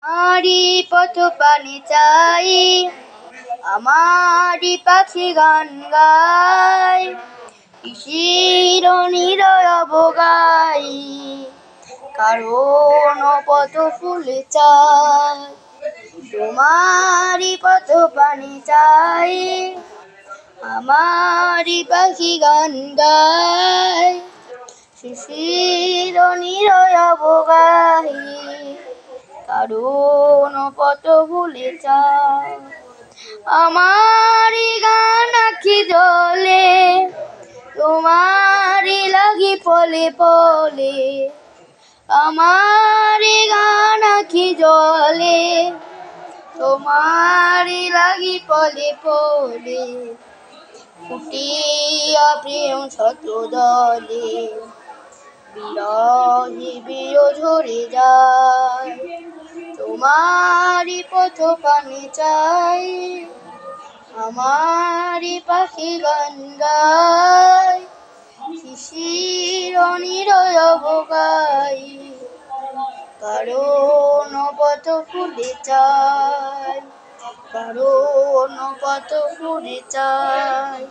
আমারি পথ পানে চাই, আমারি পাখি গান গায়, শিশির নিরয় গাই, কারণ পথ ফুলে চাই। তোমারি পথ পানে চাই, আমারি পাখি গান গায়, শিশির নিরয় গাই, কারণ পথ ভুলে চাই। আমারি গান আখি জলে, তোমারি লাগি পলে পলে। আমারি গান আখি জলে, তোমারি লাগি পলে পলে। ফুটিয়া প্রেম শত দলে, বিরহে বিরহ ঝরে যায়। তোমারি পথ পানে চাই, আমারি পাখি গান গায়, শিশির নিরয় গাই, কারণ পথ ফুলে চাই, কারণ পথ ফুলে চাই।